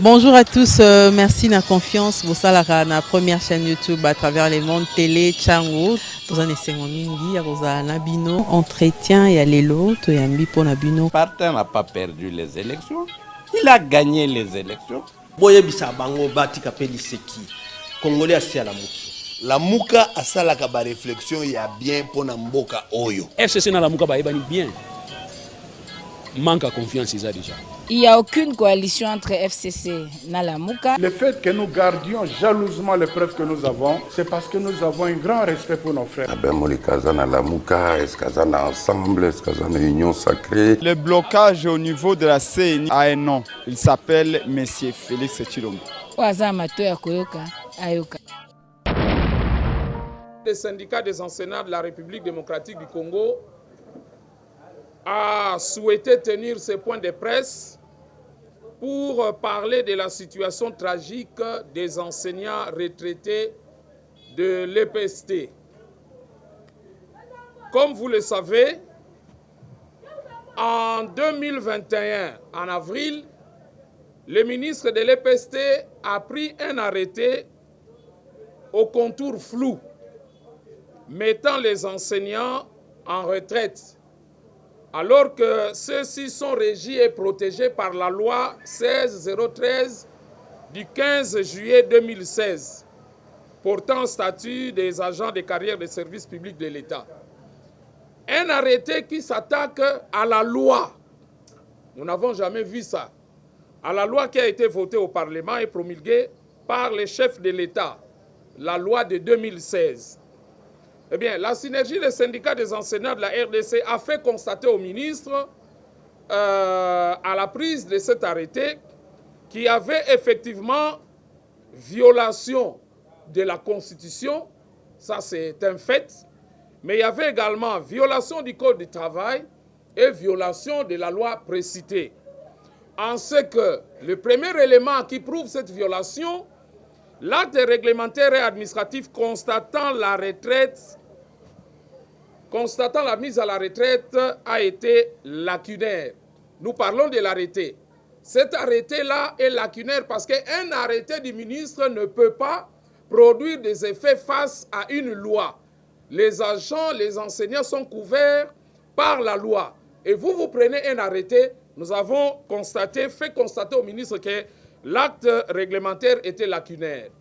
Bonjour à tous, merci de la confiance. Vous savez, la première chaîne YouTube à travers les mondes télé, Chango. Vous en êtes mingi, vous avez Nabino, entretien et Alelo, tu es un pour Nabino. Martin n'a pas perdu les élections, il a gagné les élections. Boye bisa bango bati kapeli seki. Congolais asi à la muki. La muka asalaka ba réflexion ya bien pour na mboka oyo. FCC na la muka ba ebani bien. Manque à confiance ils a déjà. Il n'y a aucune coalition entre FCC et Nalamuka. Le fait que nous gardions jalousement les preuves que nous avons, c'est parce que nous avons un grand respect pour nos frères. Ensemble, union sacrée. Le blocage au niveau de la CNI a un nom. Il s'appelle Monsieur Félix Tshilombo. Le syndicat des enseignants de la République démocratique du Congo a souhaité tenir ce point de presse pour parler de la situation tragique des enseignants retraités de l'EPST. Comme vous le savez, en 2021, en avril, le ministre de l'EPST a pris un arrêté au contour flou, mettant les enseignants en retraite, alors que ceux-ci sont régis et protégés par la loi 1603 du 15 juillet 2016, portant statut des agents de carrière des services publics de l'État. Un arrêté qui s'attaque à la loi. Nous n'avons jamais vu ça. À la loi qui a été votée au Parlement et promulguée par les chefs de l'État, la loi de 2016. Eh bien, la synergie des syndicats des enseignants de la RDC a fait constater au ministre, à la prise de cet arrêté, qu'il y avait effectivement violation de la Constitution, ça c'est un fait, mais il y avait également violation du Code du travail et violation de la loi précitée. En ce que le premier élément qui prouve cette violation, l'acte réglementaire et administratif constatant la mise à la retraite a été lacunaire. Nous parlons de l'arrêté. Cet arrêté-là est lacunaire parce qu'un arrêté du ministre ne peut pas produire des effets face à une loi. Les agents, les enseignants sont couverts par la loi. Et vous prenez un arrêté, nous avons fait constater au ministre que l'acte réglementaire était lacunaire.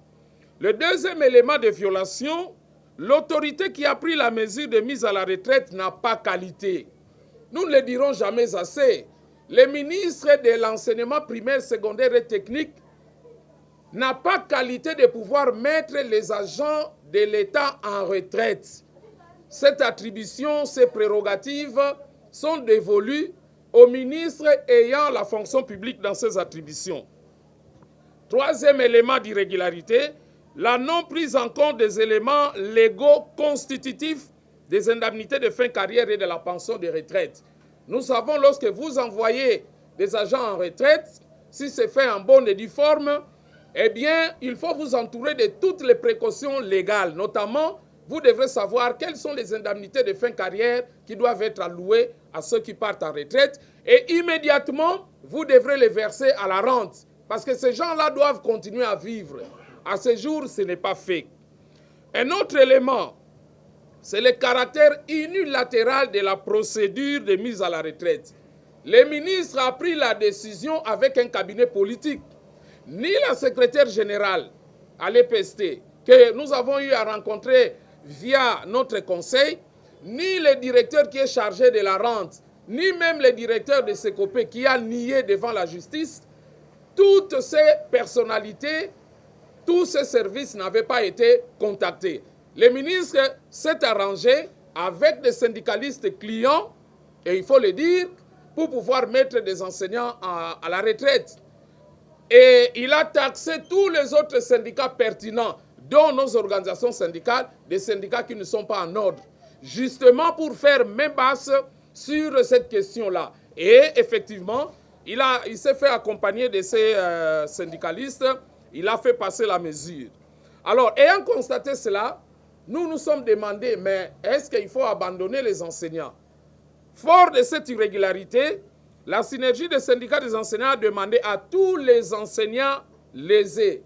Le deuxième élément de violation, l'autorité qui a pris la mesure de mise à la retraite n'a pas qualité. Nous ne le dirons jamais assez. Le ministre de l'enseignement primaire, secondaire et technique n'a pas qualité de pouvoir mettre les agents de l'État en retraite. Cette attribution, ces prérogatives sont dévolues au ministre ayant la fonction publique dans ses attributions. Troisième élément d'irrégularité, la non prise en compte des éléments légaux constitutifs des indemnités de fin de carrière et de la pension de retraite. Nous savons, lorsque vous envoyez des agents en retraite, si c'est fait en bonne et due forme, eh bien, il faut vous entourer de toutes les précautions légales. Notamment, vous devrez savoir quelles sont les indemnités de fin de carrière qui doivent être allouées à ceux qui partent en retraite. Et immédiatement, vous devrez les verser à la rente. Parce que ces gens-là doivent continuer à vivre. À ce jour, ce n'est pas fait. Un autre élément, c'est le caractère unilatéral de la procédure de mise à la retraite. Le ministre a pris la décision avec un cabinet politique. Ni la secrétaire générale à l'EPST, que nous avons eu à rencontrer via notre conseil, ni le directeur qui est chargé de la rente, ni même le directeur de SECOPE qui a nié devant la justice, toutes ces personnalités, tous ces services n'avaient pas été contactés. Le ministre s'est arrangé avec des syndicalistes clients, et il faut le dire, pour pouvoir mettre des enseignants à la retraite. Et il a taxé tous les autres syndicats pertinents, dont nos organisations syndicales, des syndicats qui ne sont pas en ordre, justement pour faire main basse sur cette question-là. Et effectivement, il s'est fait accompagner de ces syndicalistes, il a fait passer la mesure. Alors, ayant constaté cela, nous nous sommes demandé, mais est-ce qu'il faut abandonner les enseignants? Fort de cette irrégularité, la synergie des syndicats des enseignants a demandé à tous les enseignants lésés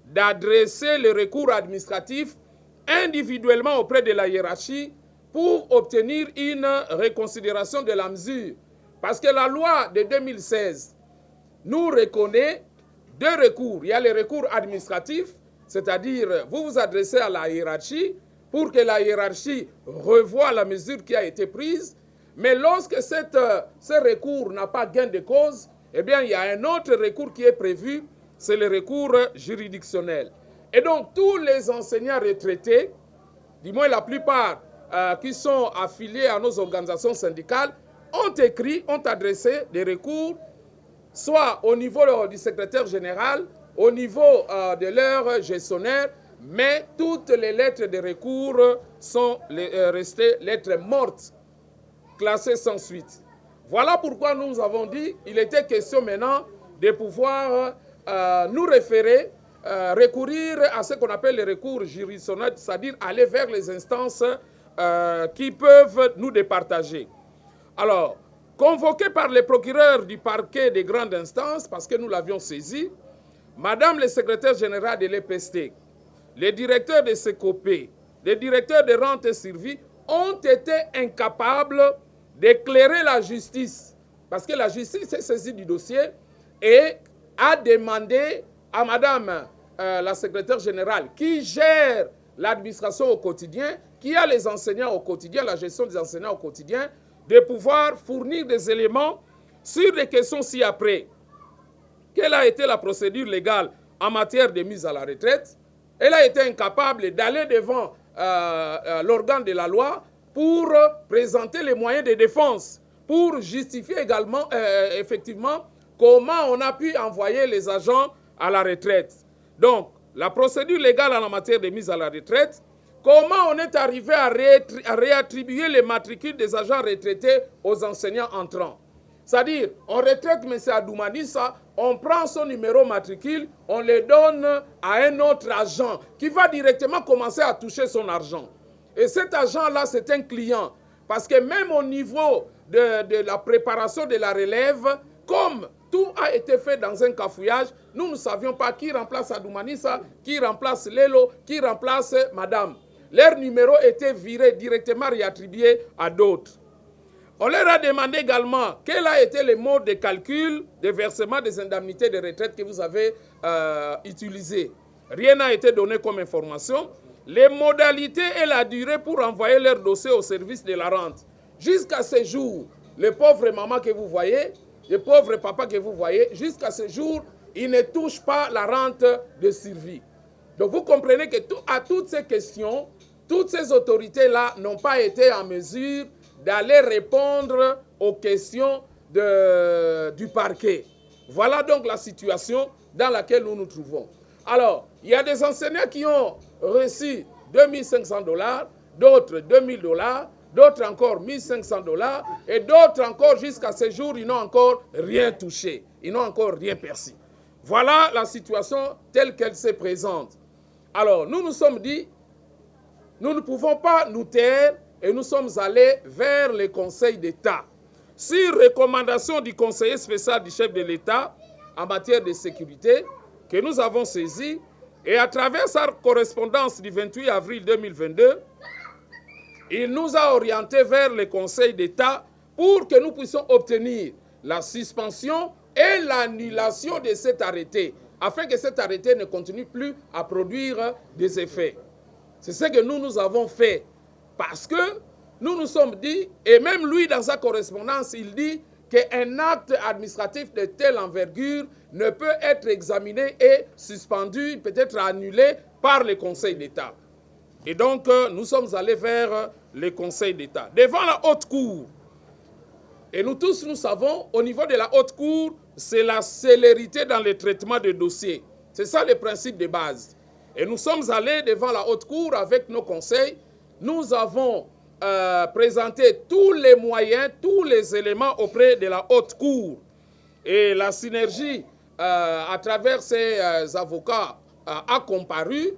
d'adresser le recours administratif individuellement auprès de la hiérarchie pour obtenir une reconsidération de la mesure. Parce que la loi de 2016 nous reconnaît deux recours. Il y a le recours administratif, c'est-à-dire vous vous adressez à la hiérarchie pour que la hiérarchie revoie la mesure qui a été prise. Mais lorsque ce recours n'a pas gain de cause, eh bien, il y a un autre recours qui est prévu, c'est le recours juridictionnel. Et donc, tous les enseignants retraités, du moins la plupart qui sont affiliés à nos organisations syndicales, ont écrit, ont adressé des recours, soit au niveau du secrétaire général, au niveau de leur gestionnaire, mais toutes les lettres de recours sont restées lettres mortes, classées sans suite. Voilà pourquoi nous avons dit qu'il était question maintenant de pouvoir nous référer, recourir à ce qu'on appelle les recours juridictionnels, c'est-à-dire aller vers les instances qui peuvent nous départager. Alors, convoqué par les procureurs du parquet des grandes instances, parce que nous l'avions saisi, Madame le secrétaire général de l'EPST, les directeurs de SECOPE, les directeurs de rente et services ont été incapables d'éclairer la justice. Parce que la justice s'est saisie du dossier et a demandé à Madame la secrétaire générale qui gère l'administration au quotidien, qui a les enseignants au quotidien, la gestion des enseignants au quotidien, de pouvoir fournir des éléments sur des questions ci-après. Quelle a été la procédure légale en matière de mise à la retraite? Elle a été incapable d'aller devant l'organe de la loi pour présenter les moyens de défense, pour justifier également, effectivement, comment on a pu envoyer les agents à la retraite. Donc, la procédure légale en matière de mise à la retraite, comment on est arrivé à réattribuer les matricules des agents retraités aux enseignants entrants. C'est-à-dire, on retraite M. Adoumanissa, on prend son numéro matricule, on le donne à un autre agent qui va directement commencer à toucher son argent. Et cet agent-là, c'est un client. Parce que même au niveau de la préparation de la relève, comme tout a été fait dans un cafouillage, nous ne savions pas qui remplace Adoumanissa, qui remplace Lelo, qui remplace Madame. Leur numéro était viré, directement réattribué à d'autres. On leur a demandé également quel a été le mode de calcul de versement des indemnités de retraite que vous avez utilisé. Rien n'a été donné comme information. Les modalités et la durée pour envoyer leur dossier au service de la rente. Jusqu'à ce jour, les pauvres mamans que vous voyez, les pauvres papas que vous voyez, jusqu'à ce jour, ils ne touchent pas la rente de survie. Donc vous comprenez que à toutes ces questions, toutes ces autorités-là n'ont pas été en mesure d'aller répondre aux questions du parquet. Voilà donc la situation dans laquelle nous nous trouvons. Alors, il y a des enseignants qui ont reçu 2500 $, d'autres 2000 $, d'autres encore 1500 $, et d'autres encore jusqu'à ce jour, ils n'ont encore rien touché. Ils n'ont encore rien perçu. Voilà la situation telle qu'elle se présente. Alors, nous nous sommes dit, nous ne pouvons pas nous taire et nous sommes allés vers le Conseil d'État. Sur recommandation du conseiller spécial du chef de l'État en matière de sécurité, que nous avons saisi, et à travers sa correspondance du 28 avril 2022, il nous a orientés vers le Conseil d'État pour que nous puissions obtenir la suspension et l'annulation de cet arrêté, afin que cet arrêté ne continue plus à produire des effets. C'est ce que nous avons fait, parce que nous nous sommes dit, et même lui dans sa correspondance, il dit qu'un acte administratif de telle envergure ne peut être examiné et suspendu, peut-être annulé par le Conseil d'État. Et donc, nous sommes allés vers le Conseil d'État. Devant la haute cour, et nous tous, nous savons, au niveau de la haute cour, c'est la célérité dans le traitement des dossiers. C'est ça le principe de base. Et nous sommes allés devant la haute cour avec nos conseils. Nous avons présenté tous les moyens, tous les éléments auprès de la haute cour. Et la synergie, à travers ses avocats, a comparu.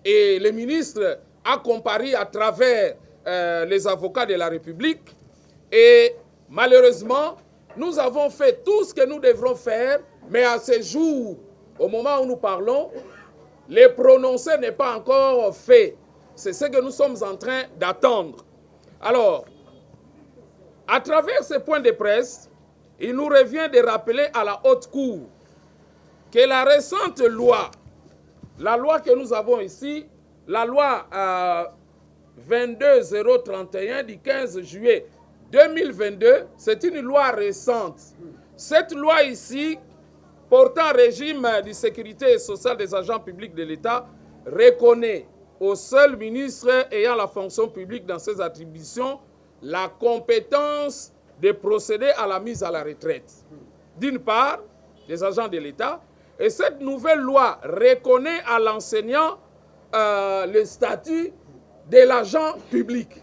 Et le ministre a comparu à travers les avocats de la République. Et malheureusement, nous avons fait tout ce que nous devrons faire, mais à ce jour, au moment où nous parlons, les prononcé n'est pas encore fait. C'est ce que nous sommes en train d'attendre. Alors, à travers ces points de presse, il nous revient de rappeler à la Haute Cour que la récente loi, la loi que nous avons ici, la loi 22031 du 15 juillet 2022, c'est une loi récente. Cette loi ici, portant régime de sécurité sociale des agents publics de l'État, reconnaît au seul ministre ayant la fonction publique dans ses attributions la compétence de procéder à la mise à la retraite. D'une part, des agents de l'État, et cette nouvelle loi reconnaît à l'enseignant le statut de l'agent public.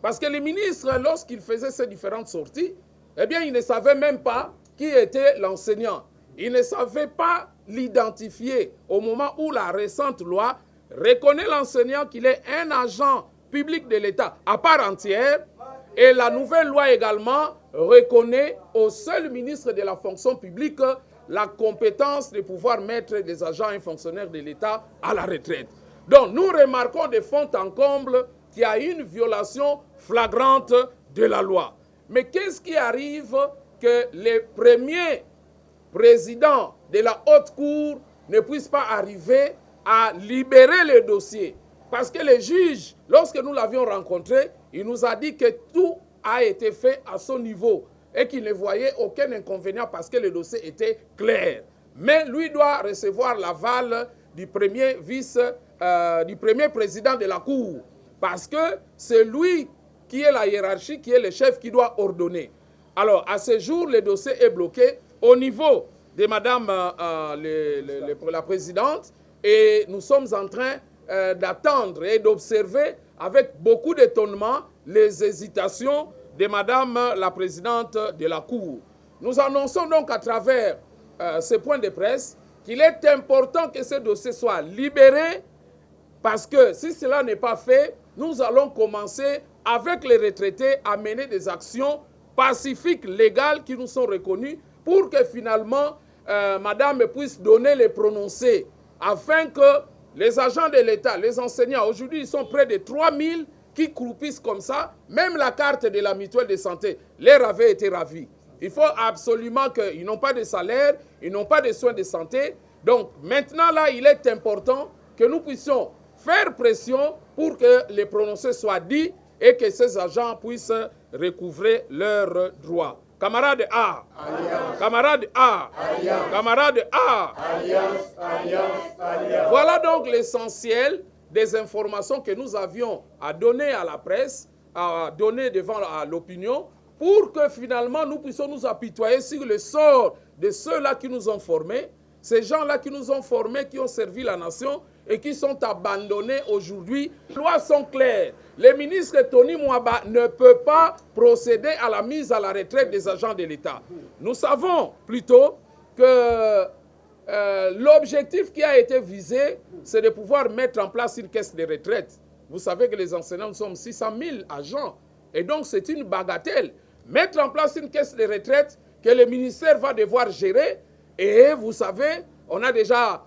Parce que le ministre, lorsqu'il faisait ces différentes sorties, eh bien, il ne savait même pas qui était l'enseignant. Il ne savait pas l'identifier au moment où la récente loi reconnaît l'enseignant qu'il est un agent public de l'État à part entière. Et la nouvelle loi également reconnaît au seul ministre de la fonction publique la compétence de pouvoir mettre des agents et fonctionnaires de l'État à la retraite. Donc nous remarquons de fond en comble qu'il y a une violation flagrante de la loi. Mais qu'est-ce qui arrive que les premiers présidents de la Haute Cour ne puissent pas arriver à libérer le dossier? Parce que le juge, lorsque nous l'avions rencontré, il nous a dit que tout a été fait à son niveau et qu'il ne voyait aucun inconvénient parce que le dossier était clair. Mais lui doit recevoir l'aval du premier du premier président de la Cour, parce que c'est lui qui est la hiérarchie, qui est le chef qui doit ordonner. Alors, à ce jour, le dossier est bloqué au niveau de Madame la Présidente, et nous sommes en train d'attendre et d'observer avec beaucoup d'étonnement les hésitations de Madame la Présidente de la Cour. Nous annonçons donc à travers ces points de presse qu'il est important que ce dossier soit libéré, parce que si cela n'est pas fait, nous allons commencer avec les retraités à mener des actions pacifiques, légales, qui nous sont reconnues, pour que finalement Madame puisse donner les prononcés, afin que les agents de l'État, les enseignants, aujourd'hui ils sont près de 3000 qui croupissent comme ça. Même la carte de la mutuelle de santé leur avait été ravie. Il faut absolument qu'ils n'ont pas de salaire, ils n'ont pas de soins de santé. Donc maintenant là, il est important que nous puissions faire pression pour que les prononcés soient dits et que ces agents puissent recouvrer leurs droits. Camarades A, camarades A, camarades A. Voilà donc l'essentiel des informations que nous avions à donner à la presse, à donner devant l'opinion, pour que finalement nous puissions nous apitoyer sur le sort de ceux-là qui nous ont formés, ces gens-là qui nous ont formés, qui ont servi la nation et qui sont abandonnés aujourd'hui. Les lois sont claires. Le ministre Tony Mouaba ne peut pas procéder à la mise à la retraite des agents de l'État. Nous savons plutôt que l'objectif qui a été visé, c'est de pouvoir mettre en place une caisse de retraite. Vous savez que les enseignants, nous sommes 600 000 agents. Et donc, c'est une bagatelle. Mettre en place une caisse de retraite que le ministère va devoir gérer. Et vous savez, on a déjà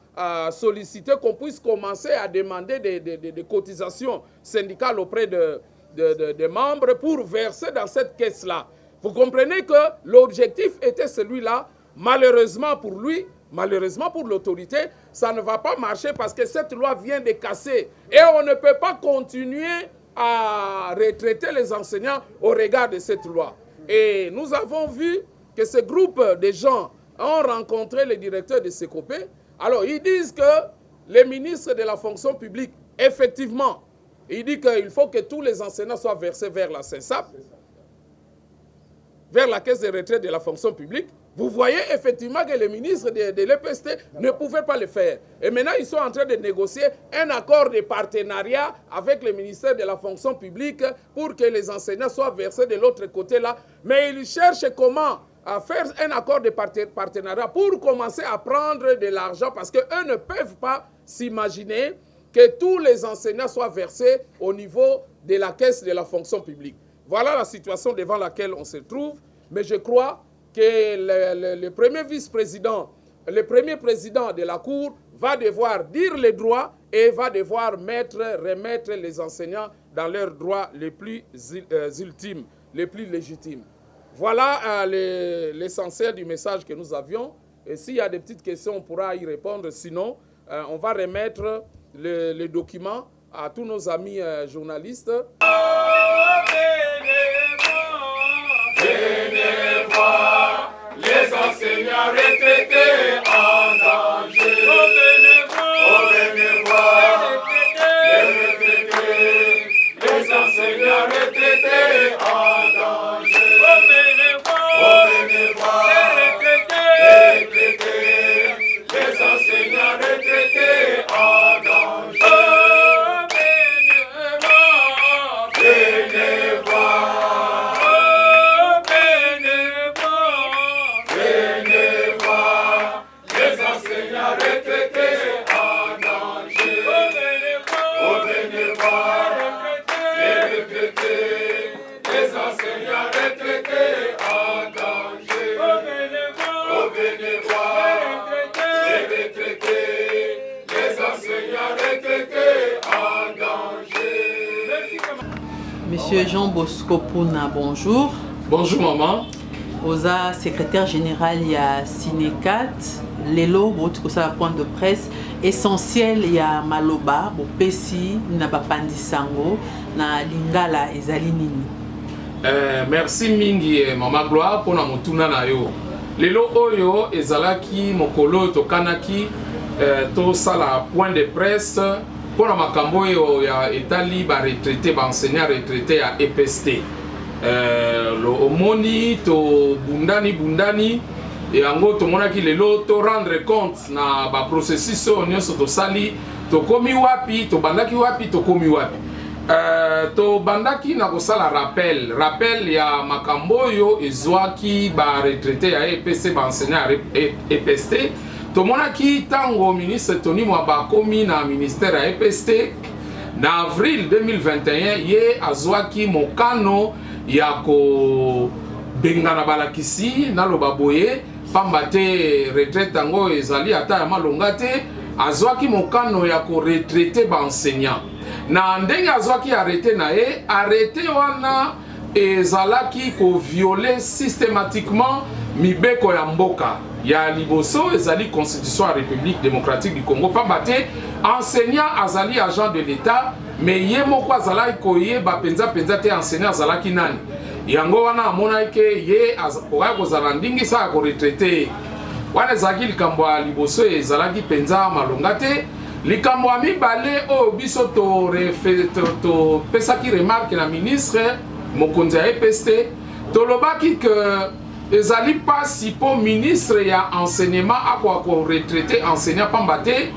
sollicité qu'on puisse commencer à demander des cotisations syndicales auprès des membres pour verser dans cette caisse-là. Vous comprenez que l'objectif était celui-là. Malheureusement pour lui, malheureusement pour l'autorité, ça ne va pas marcher parce que cette loi vient de casser. Et on ne peut pas continuer à retraiter les enseignants au regard de cette loi. Et nous avons vu que ce groupe de gens ont rencontré le directeur de Secopé. Alors, ils disent que les ministres de la fonction publique, effectivement, il dit qu'il faut que tous les enseignants soient versés vers la CENSAP, vers la caisse de retraite de la fonction publique. Vous voyez effectivement que les ministres de l'EPST ne pouvaient pas le faire. Et maintenant, ils sont en train de négocier un accord de partenariat avec le ministère de la fonction publique pour que les enseignants soient versés de l'autre côté là. Mais ils cherchent comment à faire un accord de partenariat pour commencer à prendre de l'argent, parce qu'eux ne peuvent pas s'imaginer que tous les enseignants soient versés au niveau de la caisse de la fonction publique. Voilà la situation devant laquelle on se trouve, mais je crois que le premier vice-président, le premier président de la Cour va devoir dire les droits et va devoir remettre les enseignants dans leurs droits les plus ultimes, les plus légitimes. Voilà l'essentiel du message que nous avions. Et s'il y a des petites questions, on pourra y répondre. Sinon, on va remettre les documents à tous nos amis journalistes. Venez voir les enseignants retraités en danger. Venez voir les retraités, les enseignants retraités en danger. Venez voir les retraités, les enseignants retraités en danger. Venez voir. Monsieur Jean Bosco Pouna, bonjour. Bonjour maman. Oza, secrétaire général, il y a Sinecat, Lelo, la point de presse. Essentiel, il y a Maloba, Bopesi, Nabapandi Sango, na Lingala et Zalinini. Merci mingi Mama Gloire pour motuna na yo. Lelo oyo ezalaki mokolo tokanaki to sala point de presse pour la makambo yo ya etali ba retraité ba enseignant retraité à EPST. Lo omoni to bundani et ango to monaki lelo to rendre compte na ba processus nyonso to sali to komi wapi to bandaki wapi to komi wapi. To bandaki na kosala rappel ya makambo yo ezwaki ba retraité ya EPC ba enseignant EPST. To monaki tango ministre Tony Mwaba komi na ministère ya EPST na avril 2021 ye azwaki mokano ya ko bengana balakisi na loba boye pamba te retraite tango ezali ata ya malonga te azwaki mokano ya ko retraité ba enseignant. Na ndenge azwaki arrêté na ye, arrêté wana ezalaki ko violer systématiquement mibeko ya mboka ya liboso ezali constitution ya République démocratique du Congo. Pamba te enseignant azali agent de l'État, mais ye moko azalaki koyeba penza te enseignant azalaki nani. Yango wana amona ke ye akoka kozala ndingisa ya ko retraité. Wana ezalaki likambo ya liboso ezalaki penza malonga te. Likambo ya mibale oyo biso to pesaki remarque na ministre mokonzi ya EPST tolobaki ke ezali pasi po ministre ya enseignement akwa ko retraité enseignant pamba te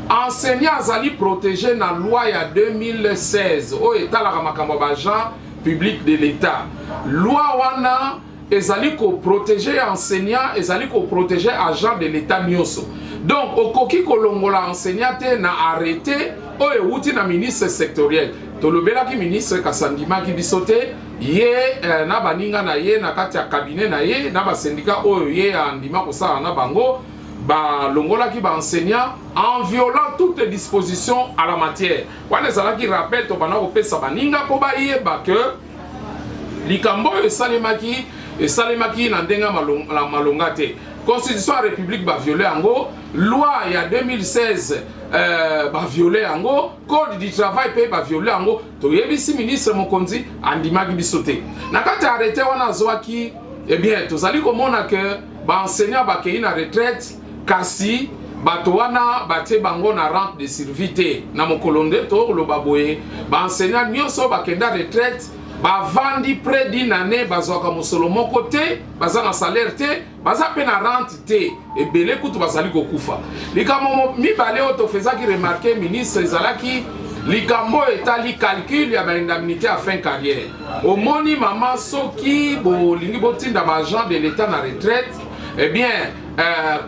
enseignant azali protégé na loi ya 2016 oyo etalaka makambo ya agent public de l'État. Loi wana ezali ko protéger enseignant, ezali ko protéger agent de l'État nyonso. Donc okoki kolongola enseignant te na arrêté oyo euti na ministre sectoriel. Tolobelaki ministre Kasandimaki biso te ye na baninga na ye na kati ya cabinet na ye na ba syndicat oyo ye andima kosala na bango ba longolaki ba enseignant en violant toutes les dispositions à la matière. Wana ezalaki rappel to bana kopesa baninga po ba yeba que likambo esalemaki na ndenga malonga te. Constitution ya République ba violer yango, loi ya 2016 ba violer yango, code du travail pe ba violer yango. To yebisi ministre mokonzi andimaki biso te. Na kati arrêté wana zwaki, eh bien tozali komona que ba enseignant ba kei na retraite kasi bato wana batie bango na rente de survie te. Na mokolonde to loba boye ba enseignant nyonso ba kenda retraite ba vandi près d'une année bazwaka mosolo moko te, baza na salaire te, baza pe na rente te, ebele kutu bazali kokufa. Likambo mibale oyo tofezaki remarquer ministre ezalaki likambo etali calcul ya ba indemnité à fin carrière. Omoni mama soki bolingi botinda ba agent de l'État na retraite, eh bien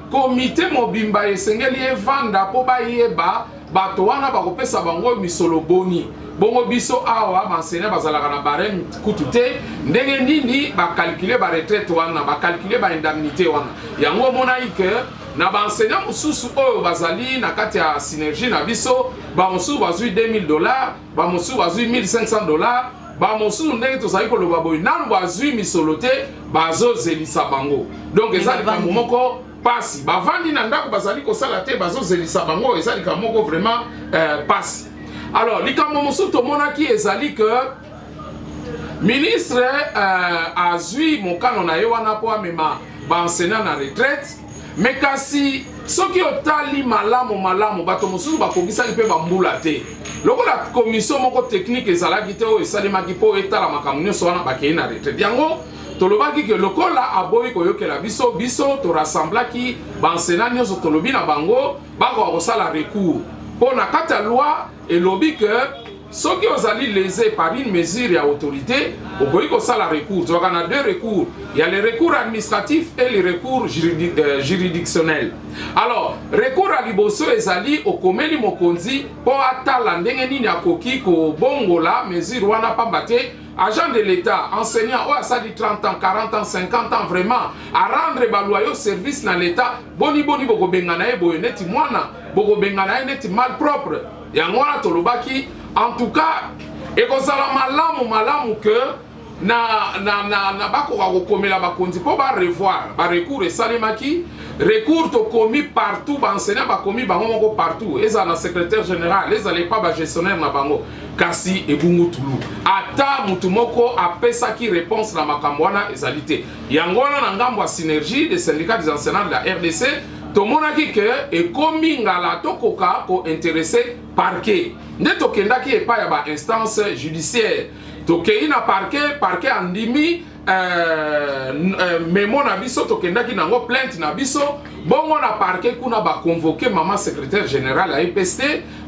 comité mobimba esengeli evanda po bayeba bato wana bakopesa bango misolo boni bongo biso awa bansenya bazalaka na barème kutu te ndenge nini bakalkule baretraite wana bakalkule baindemnité wana yango omonaki ke na bansenya mosusu oyo bazali na kati ya synergie na biso bamosusu bazwi $2000 bamosusu bazwi $1500 bamosusu ndenge tozali koloba boye nanu bazwi misolo te bazozelisa bango donc eza likambo moko pasi bavandi na ndako bazali kosala te bazozelisa bango eza likambo moko vraiment pasi. Alors likambo mosusu tomonaki ezali ke ministre azwi mokano na ye wana po amema baenseignant na retraite mais kasi soki otali malamu bato mosusu bakogisaki mpe bambula te lokola commission moko technique ezalaki te oyo esalemaki mpo etala makambo nyonso wana bakei na retraite yango tolobaki ke lokola aboyi koyokela biso torassemblaki baenseignant nyonso tolobi na bango bakoka kosala recours mpo na kati ya loi elobi ke soki ozali lésé par une mesure ya autorité okoki kosala recours tozwaka na deux recours il y a le recours administratif et le recours juridictionnel. Alors recours ya liboso ezali okomeli mokonzi mpo atala ndenge nini akoki kobongola mesure wana pamba te agent de l'État, enseignant, oh, ça dit 30 ans, 40 ans, 50 ans, vraiment, à rendre loyaux service dans l'État, boni boko benganae boyoneti mwana, boko benganae neti mal propre. Yangwana tolobaki, en tout cas, et kozala malamu que na bako komela bakonzi po ba revoir ba recours esalemaki recours to komi partout ba enseignant ba komi bango moko partout eza na secrétaire général eza le pas ba gestionnaire na bango kasi ebungu tulu ata mutu moko apesaki réponse na makambo wana ezalité yangona na ngambo ya synergie des syndicats des enseignants de la RDC tomonaki ke ekomi ngala tokoka ko intéresser parquet nde tokendaki epa ya ba instance judiciaire tokei na parquet andimi memo na biso tokendaki nango plainte na biso bongo na parquet kuna ba convoquer maman secrétaire général à EPST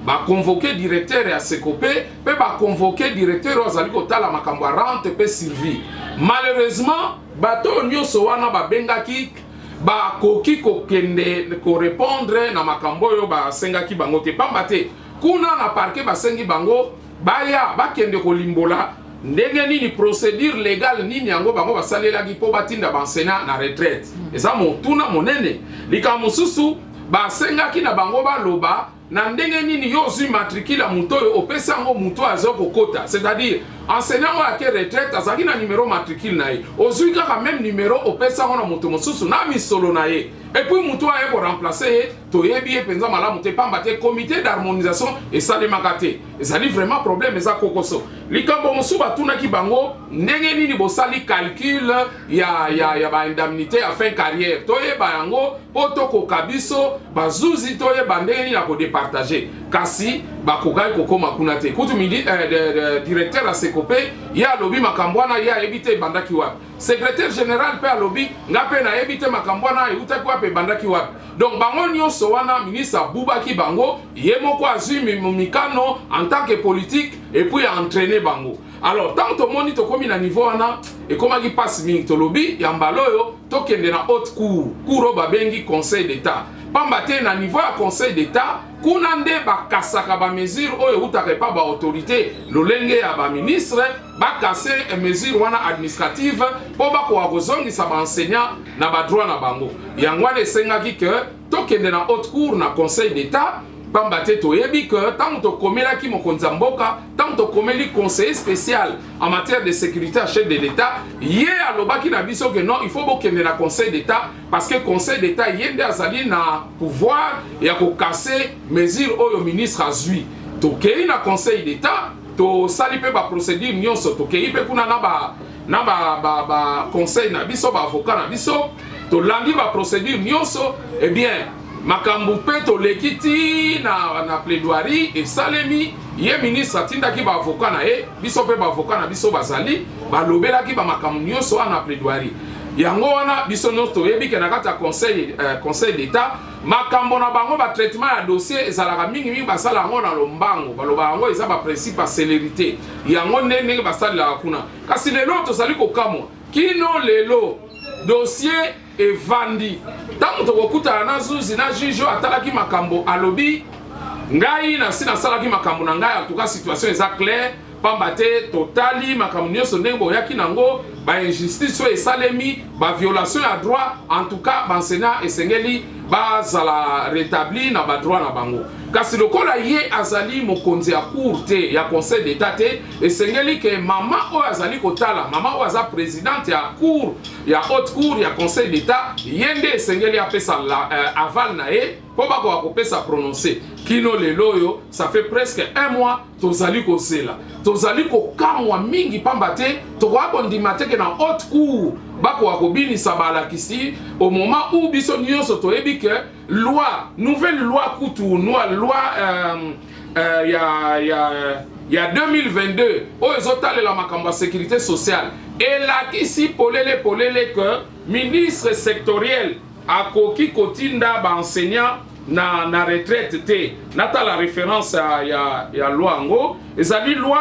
ba convoquer directeur ya Sekopé pe ba convoquer directeur ozali kotala makambo rente pe survie malheureusement bato nyonso wana ba bengaki ba koki kokende ko répondre na makambo yo ba sengaki bango te pamba te kuna na parquet ba sengi bango baya bakende kolimbola ndenge nini procédure légale nini yango bango basalelaki po batinda bansena na retraite eza motuna monene likambo mosusu basengaki na bango baloba na ndenge nini yo ozwi matricule muto oyo opesa yango muto azo kokota c'est-à-dire enseignant oyo ake retraite azalaki na numéro matricule na ye ozwi kaka même numéro opesa yango na moto mosusu na misolo na ye et puis muto aye koremplace ye toyebi ye mpenza malamu te pamba te comité d'harmonisation esalemaka te ezali vraiment problème eza kokoso likambo mosusu batunaki bango ndenge nini bosali calcul ya baindemnité ya fin carrière toyeba yango po tokoka biso bazuzi toyeba ndenge nini ya kodepartage kasi bakokaki kokoma kuna te kutu directeur ya Sekopé ye alobi makambo wana ye ayebi te ebandaki wapi secrétaire général pe alobi nga pe nayebi te makambo wana eutaki wapi ebandaki wapi donc bango nyonso wana ministre abubaki bango ye moko azwi mikano en tant que politique et puis entraîner bango. Alors tant tomoni tokomi na niveau wana ekomaki passe mingi tolobi ya mbala oyo tokende na haute cour babengi conseil d'état pamba te na niveau ya conseil d'état kuna nde bakasaka ba mesure oyo utaka pa ba autorité lolenge ya ba ministre bakase mesure wana administrative po bako kozongisa ba enseignant na ba droit na bango yangwana esengaki ke tokende na haute cour na conseil d'état pamba te toyebi que tant to komelaki mokonzi mboka tant to komeli conseiller spécial en matière de sécurité à chef de l'État ye alobaki na biso que non il faut bokende na conseil d'état parce que conseil d'état yende azali na pouvoir ya ko casser mesure oyo ministre azui tokei na conseil d'état to sali pe ba procédure nyonso tokei pe kuna na ba conseil na biso ba avocat na biso to landi ba procédure nyonso eh bien makambu pe tolekiti na plaidoirie et salemi ye ministre atindaki ba avocat na ye biso pe ba avocat na biso bazali balobelaki ba makambu nyonso na plaidoirie yango wana biso nyonso toyebi ke na kati ya conseil d'état makambo na bango ba traitement ya dossier ezalaka mingi basala yango na lombango baloba yango eza ba principe ya célérité yango ndenge basalelaka kuna kasi lelo tozali kokamwa kino lelo dossier evandi tango tokokutana na zuzi na juge atalaki makambo alobi ngai na si nasalaki makambo na ngai en tout cas situation eza claire pamba te totali makambo nyonso ndenge boyaki nango bainjustice oyo esalemi baviolation ya droit en tout cas baenseignant esengeli bazala rétabli na badroit na bango kasi lokola ye azali mokonzi ya cour te ya conseil d'état te esengeli ke mama oyo azali kotala mama oyo aza présidente ya cour ya haute cour ya conseil d'état ye nde esengeli apesa aval na ye po bakoka kopesa prononcer kino lelo oyo ça fait presque un mois tozali kozela tozali kokamwa mingi pamba te tokoka kondima te ke na haute cour bakoka kobinisa balakisi au moment où biso nyonso toyebi ke loi nouvelle loi kutu loi ya 2022 oyo ezotalela makambo ya sécurité sociale elakisi polele que ministre sectoriel akoki kotinda baenseignant na retraite te nata la référence ya loi ngo ezali loi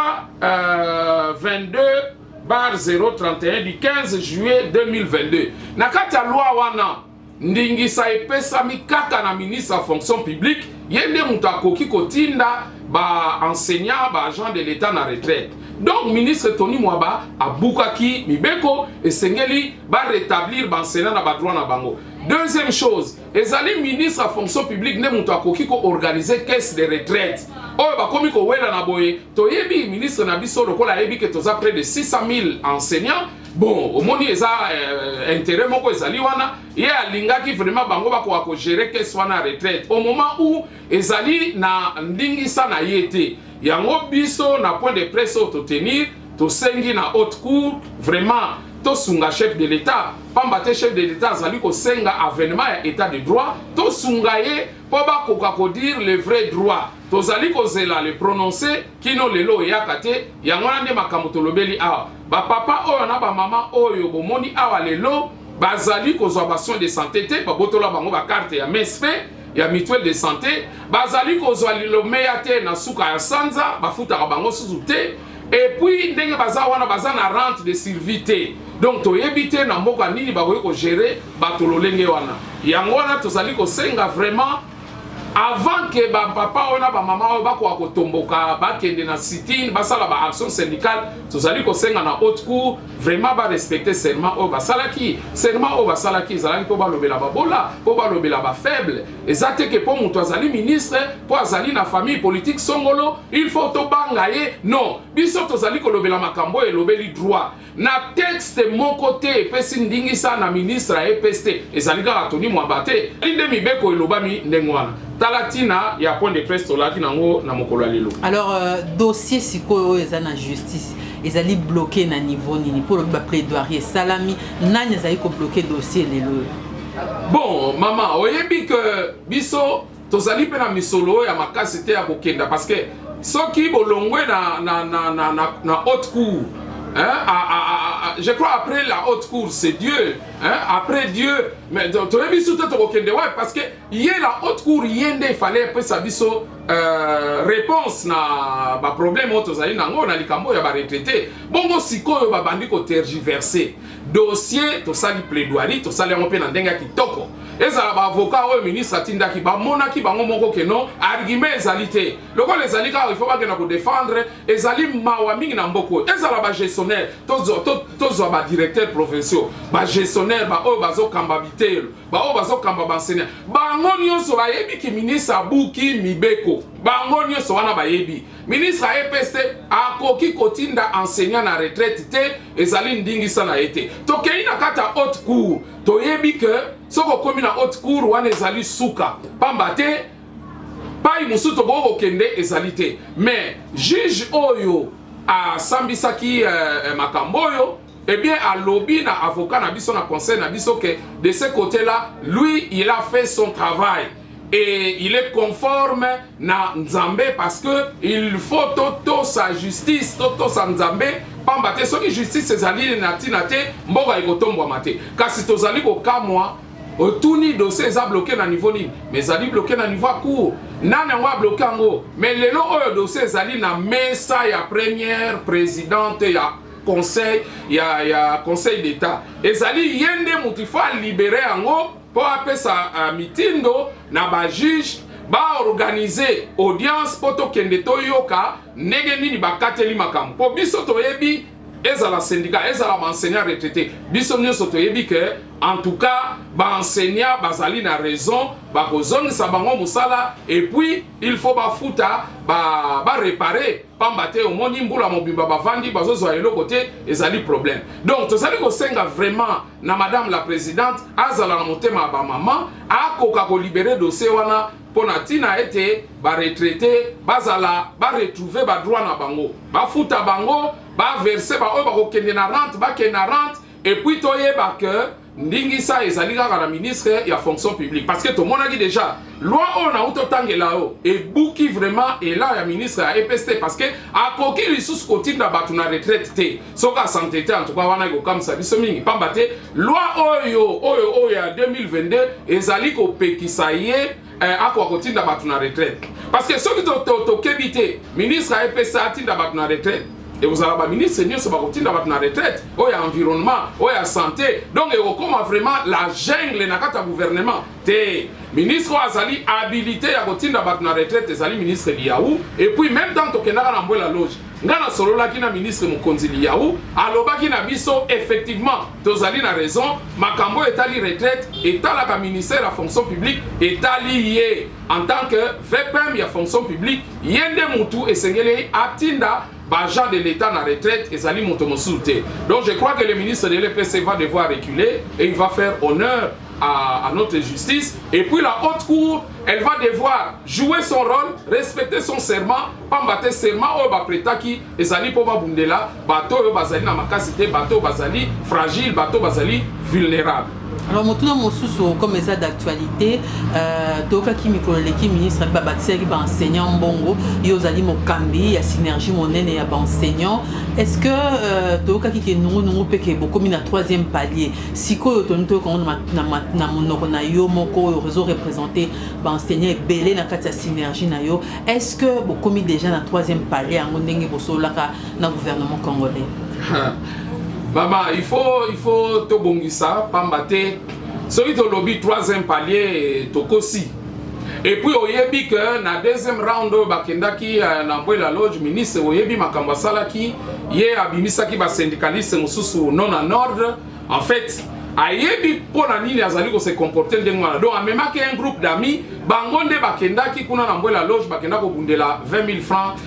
22/031 du 15 juillet 2022 na kati ya loi wana ndingisa epesami kaka na ministre ya fonction publique yende mutu akoki kotinda ba enseignant ba agent de l'état na retraite donc ministre Tony Mwaba abukaki mibeko esengeli ba rétablir ba enseignant na ba droit na bango. Deuxième chose, ezali ministre à fonction publique ne mutu akoki ko organiser caisse de retraite oyo bakomi ko wela na boye toyebi ministre na biso lokola yebi ke toza près de 600 000 enseignants. Bon, omoni eza intérêt moko ezali wana ye alingaki vraiment bango bakoka ko gérer caisse wana retraite au moment où ezali na ndingisa na yete yango biso na point de presse au tenir to sengi na haute cour vraiment to sunga chef de l'état pamba te chef de l'état azali ko senga avènement ya état de droit to sunga ye po bakoka ko dire le vrai droit tozali ko zela le prononcer kino lelo yaka te yango na nde makambo tolobeli awa ba papa oyo na ba mama oyo bomoni awa lelo bazali kozwa ba soins de santé te ba botola bango ba carte ya MSP ya mutuelle de santé bazali kozwa lilo meya te na suka ya sanza bafutaka bango susu te et puis ndenge baza wana baza na rente de survie te donc toyebi te na mboka nini bakoki ko gérer bato lolenge wana yango wana tozali kosenga vraiment avant que ba papa ona ba mama oyo bakoka kotomboka bakende na sit-in basala ba action syndicale tozali kosenga na haute cour vraiment ba respecter serment oyo basalaki serment oyo basalaki ezalaki po balobela babola po balobela ba faible ezate ke po mutu azali ministre po azali na famille politique songolo il faut to banga ye non biso tozali kolobela makambo elobeli droit na texte moko te epesi ndingisa na ministre ya EPST ezali kaka Tony Mwaba te linde mibeko elobami ndenge wana talatina ya point de presse tolaki nango na mokolo lelo. Alors dossier sikoyo eza na justice ezali bloqué na niveau nini pour le plaidoyer salami nani ezali ko bloquer dossier lelo. Bon mama oyebi que biso tozali pe na misolo ya makasi te ya kokenda parce que soki bolongwe na haute cour je crois après la haute cour c'est Dieu après Dieu mais tu as vu tout parce que hier la haute cour yende il fallait après ça biso réponse na ba problème autres ali nango na likambo ya ba retraité bongo sikoyo ba bandi ko tergiverser dossier to sali plaidoirie to sali ngo pe na ndenga kitoko ezala ba avocat o ministre atindaki ba monaki bango moko ke non argument ezalité loko les alika il faut pas que na ko défendre ezali mawa mingi na mboko ezala ba gestionnaire tozo ba directeur provincial ba gestionnaire ba o bazo kamba bitelo ba o bazo kamba ba enseignant bango nyonso ba yebi ki ministre abuki mibeko bango nyonso wana ba yebi ministre a EPST akoki kotinda enseignant na retraite te ezali ndingisa na ete tokei na kata haute cour toyebi ke soko komi na haute cour wana ezali suka pamba te pai musuto boko kende ezali te mais juge oyo a sambisaki makambo oyo eh bien à lobby na avocat na biso na conseil na biso que de ce côté là lui il a fait son travail et il est conforme na Nzambe parce que il faut toto sa justice toto sa Nzambe pamba te soki justice ezali na tina te mboka ekotombwa mate kasi tozali ko kamwa otuni dossier eza bloqué na niveau nini mais ezali bloqué na niveau cour nana ngo bloqué ngo mais lelo oyo dossier ezali na mesa ya première présidente ya conseil ya conseil d'état ezali yende mutu fa libérer ngo po apesa mitindo na ba juge ba organiser audience poto kende to yoka ndenge nini bakateli makambo po biso toyebi ezala syndicat ezala enseignant retraité biso nyonso toyebi que en tout cas ba enseignant bazali na raison ba kozongisa bango musala et puis il faut ba futa ba réparer pambate omoni mbula mobimba bavandi bazozwa eloko te ezali problème donc tozali kosenga vraiment na madame la présidente azala na motema ba maman akoka ko libérer dossier wana pona tina ete ba retraité bazala ba retrouver ba droit na bango ba futa bango ba verser ba o ba kokende na rente ba ke na rente et puis toyeba que ndingisa ezali kaka na ministre ya fonction publique parce que tout le monde a dit déjà loi on a autotangela o et bouki vraiment et là ya ministre ya EPST parce que akoki lisusu kotinda batu na retraite te soka santé te en tout cas wana ko comme ça biso mingi pamba te loi oyo ya 2022 ezali ko pekisa ye akwa kotinda batu na retraite parce que soki to kebite ministre ya EPST atinda batu na retraite et vous avez un ministre qui est en retraite, ou il y a environnement, ou il y a santé. Donc, il y a vraiment la jungle dans le gouvernement. Le ministre Azali habilité à continuer à la retraite, le ministre Liaou, et puis même temps, il y a la loge. Ngana solo la kina ministre Mokonzi Liaou, aloba kina biso effectivement, tozali na raison, makambo etali retraite, etala ka ministère de la fonction publique, etali lié en tant que VPM ya fonction publique, yende mutu esengele atinda bagent de l'État na retraite et Zali Montomosoute. Donc je crois que le ministre de l'EPC va devoir reculer et il va faire honneur à notre justice. Et puis la haute cour, elle va devoir jouer son rôle, respecter son serment, pas battre serment au bapretaki et Zali Poba Bundela, bateau bazali na makasité, bateau bazali fragile, bateau bazali vulnérable. Alors, maintenant, mon sous comme ça d'actualité, Toka qui micro-l'équipe ministre Babatia qui va enseignant Bongo, Yozali Mokambi, il y a synergie mon et il y a enseignant. Est-ce que Toka qui est nous peke beaucoup mis à troisième palier, si quoi tonto quand na monoko na yo moko réseau représenté enseignant et belé na katia synergie na yo, est-ce que beaucoup mis déjà na troisième palier en ondenge boso là na gouvernement congolais? Maman, il faut te bongisa, pambate. Celui de lobby troisième palier, tokosi. Et puis oyebi que na deuxième round bakenda ki na la loge ministre oyebi makamba sala ki ye abimisa ki ba syndicaliste mususu non en ordre. En fait, ayebi pona nini azali ko se comporter ndenge wana. Donc même que un groupe d'amis bangonde bakenda ki kuna na la loge bakenda ko bundela 20 000 francs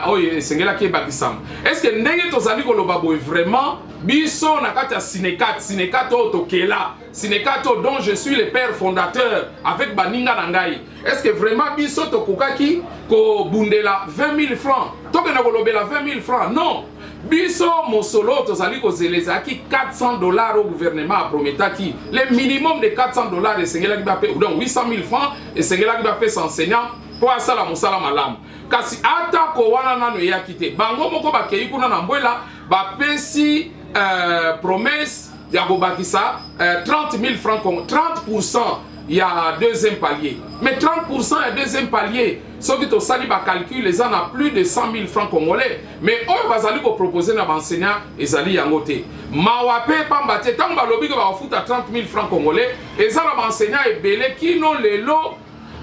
oye sengela ki bakisam. Est-ce que ndenge tozali ko loba boy vraiment biso na kati ya Sinekat Otokela, Sinekat dont je suis le père fondateur avec Baninga Nangai. Est-ce que vraiment biso tokokaki ko bundela 20 000 francs? Toke na kolobela 20 000 francs? Non. Biso mosolo tozali ko zelezaki $400 au gouvernement a prometaki. Le minimum de $400 et sengela ki ba pe donc 800 000 francs et sengela ki ba pe enseignant pour asala mosala malamu. Kasi ata ko wana nano yakite. Bango moko bakei kuna na mbwela ba pesi promesse ya Bobakisa 30 000 francs, 30% il y a deuxième palier. Mais 30% il y a deuxième palier. Ceux qui ont sali ba calcul, les gens ont plus de 100 000 francs congolais. Mais eux bazali ko proposer na enseignant ezali yangote. Mawape pambate tant ba lobby ko ba futa 30 000 francs congolais, ezala ba enseignant ebele qui non lelo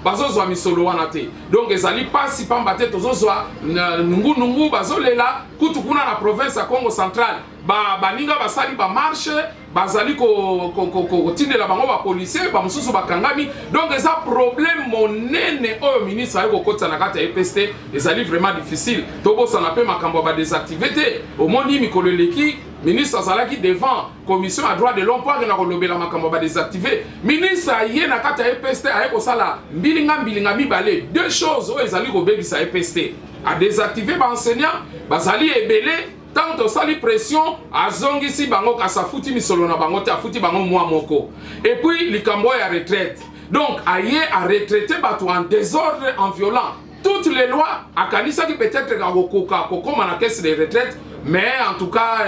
bazozwa misolo wana te. Donc ezali pasi pambate tozozwa nungu bazolela kutu kuna na province ya Congo central. Baninga basali ba marche bazali ko tindela bango ba policier ba mususu bakangami. Donc eza problème monene oyo ministre ayeko kota na kati ya EPST ezali vraiment difficile. Tobo sana pe makambo ba désactiver te. Omoni mikolo leki ministre azalaki devant commission à droit de l'homme pour na kolobela makambo ba désactiver. Ministre aye na kati ya EPST ayeko sala mbilinga mibale. Deux choses oyo ezali ko bebisa EPST. A désactiver ba enseignant bazali ebele. Tant que sali pression, azongisi bango kasafuti misolo na bango te afuti bango mwa moko. Et puis likambo ya retraite. Donc aye a retraité bato en désordre, en violent. Toutes les lois a kanisa qui peut-être kokoma na caisse de retraite, mais en tout cas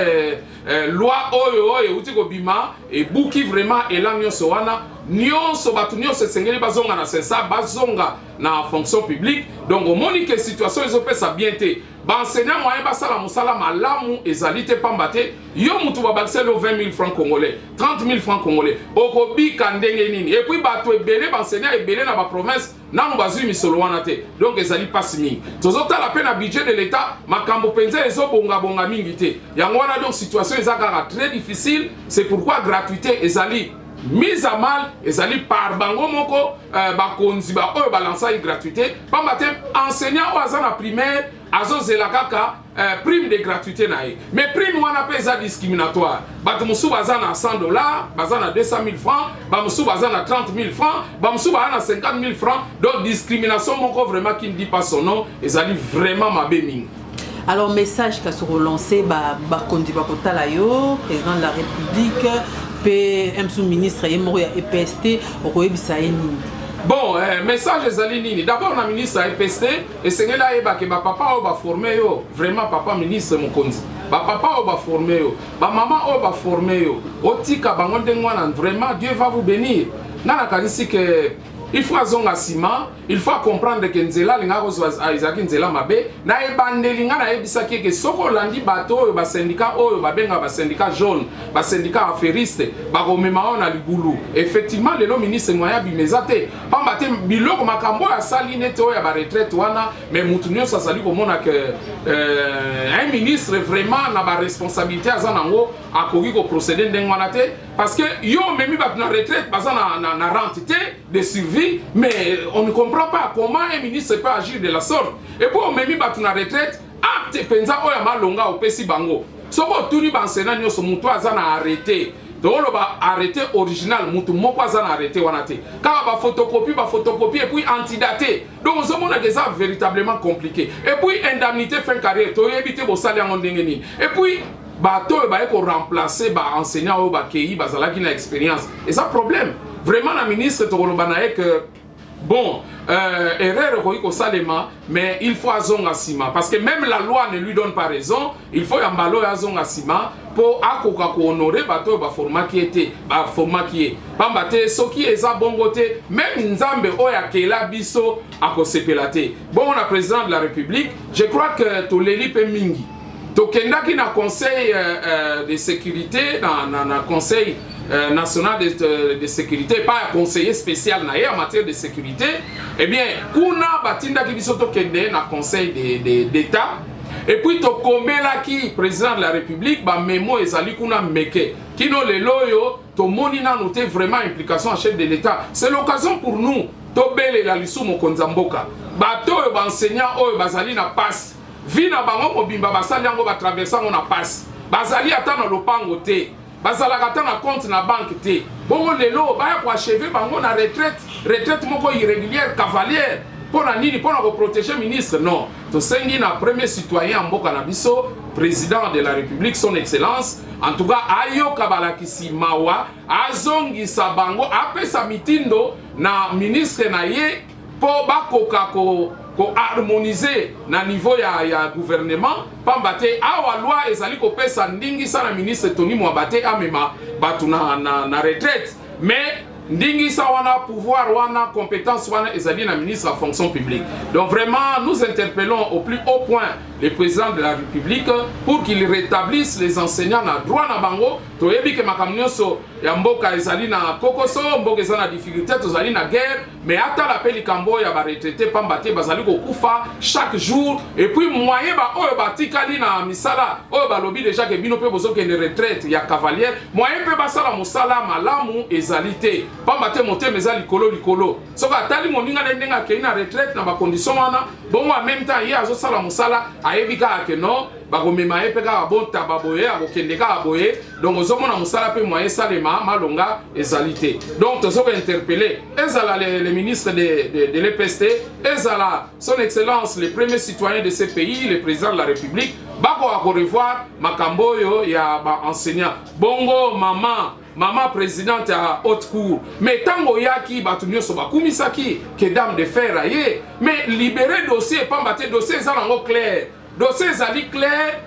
loi oyo utiko bima et buki vraiment elanyo soana nyonso batu nyonso sengeli bazonga na sensa bazonga na fonction publique. Donc au monique situation ezopesa bien te. Enseignant moyen basala musala malamu ezalite pambate yo mutu babakiselo 20 000 francs congolais 30 000 francs congolais okobi kandenge nini et puis bato ebele enseignant ebele na ba province nanu bazui misolo wana te donc ezali pasi mingi tozotala pe na budget de l'état makambo penza ezobonga mingi te yango wana donc situation eza kaka très difficile c'est pourquoi gratuité ezali mise à mal ezali par bango moko bakonzi ba oyo balansa gratuité pamba te enseignant oyo aza na primaire azozela kaka prime de gratuité na ye mais prime wana pe eza discriminatoire bato mosusu baza na $100 baza na 200 000 francs bamosusu baza na 30 000 francs bamosusu baza na 50 000 francs donc discrimination moko vraiment qui ne dit pas son nom ezali vraiment mabe mingi. Alors message qu'a se relancé bakondi bakotala yo président de la République PM ministre et moro ya EPST okoyebisa nini. Bon, message ezali nini. D'abord na ministre EPST et sengela yeba ke ba papa o ba formé yo, vraiment papa ministre Mokonzi. Ba papa o ba formé yo, ba maman o ba formé yo. Otika bango ndengwana vraiment Dieu va vous bénir. Nana kanisi que il faut azonga sima, il faut comprendre que nzela linga ko Isaac nzela mabe na ebandeli nga na ebisa ke soko landi bato oyo ba syndicat oyo ba benga ba syndicat jaune, ba syndicat affairiste, ba komema na libulu. Effectivement le ministre moya bimezate, pamba te biloko makambo ya sali nete oyo ba retraite wana, mais mutunyo sa sali ko mona que un ministre vraiment na ba responsabilité azanango akoki ko procéder ndengwana te parce que yo memi ba na retraite baza na rente de survie mais on ne comprend pas comment un ministre peut agir de la sorte et pour memi ba na retraite acte penza oya malonga opesi bango soko tuni ba enseignant nyoso mutu aza na arrêté donc le ba arrêté original mutu moko aza na arrêté wana te ka ba photocopie et puis antidaté donc on se montre que ça véritablement compliqué et puis indemnité fin carrière to yebite bo sali en ndengeni et puis bato ba ko remplacer ba enseignant ou ba kei bazala ki na expérience et ça problème vraiment la ministre to kolobana que bon erreur ko salema mais il faut azonga sima parce que même la loi ne lui donne pas raison il faut yambalo azonga sima pour akoka ko honorer bato ba format qui était ba format qui est pamba te soki eza bongo te même nzambe oya kela biso akosepelate bon la président de la République je crois que to leli pe mingi tokendaki na conseil de sécurité na conseil national de sécurité pas conseiller spécial na en matière de sécurité eh bien kuna batindaki biso tokende na conseil d'état et puis tokomelaki président de la République ba memo ezali kuna meke kino lelo yo tomoni na noté vraiment implication en chef de l'état c'est l'occasion pour nous tobele la lisu mokonza mboka bato yo ba enseignant oyo bazali na passe vina bango mobimba basali yango ba traverser on a passe bazali ata na lopango te bazala kata na compte na banque te bongo lelo baya ko achever bango na retraite moko irrégulière cavalière pona nini pona ko protéger ministre non to sengi na premier citoyen mboka na biso président de la République son excellence en tout cas ayo kabalakisi mawa azongi sabango apesa mitindo na ministre na ye po bakoka ko harmoniser na niveau ya gouvernement pambate awa loi ezali ko pesa ndingi sana ministre Tony Mwabate amema batu na retraite mais ndingi sa wana pouvoir wana compétence wana ezali na ministre de la fonction publique donc vraiment nous interpellons au plus haut point le président de la République pour qu'il rétablisse les enseignants na droit na bango to yebi ke makamnyoso ya mboka ezali na kokoso mboka ezali na difficulté tozali na guerre mais ata la peli kambo ya ba retraité pambate bazali ko kufa chaque jour et puis moyen ba oyo batikali na misala oyo ba lobi déjà ke bino pe bozo ke retraite ya cavalière moyen pe basala musala malamu ezali te pambate monte mezali likolo soka atali moninga na ndenga ke na retraite na ba condition wana bon en même temps ye azo sala musala ayebika ke non bakomema ye pe ka bonta baboye akokendeka aboye donc ozomona musala pe moyen salema malonga ezalité donc tozoko interpeller ezala les ministres de l'EPST ezala son excellence le premier citoyen de ce pays le président de la République bako ako revoir makamboyo ya ba enseignant bongo maman présidente à haute cour mais tango yaki batu nyoso bakumisaki que dame de fer aye mais libérer dossier pambate dossier ezango clair dossier ezali clair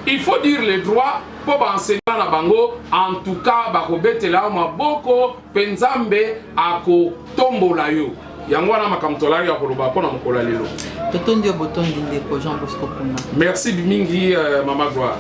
il faut dire les droits pour enseigner na bango en tout cas bakobetela maboko penzambe ako tombola yo yango wana makamtolari ya koloba pona mokola lelo totondi botondi ndeko Jean Bosco Puma merci mingi mama Gloire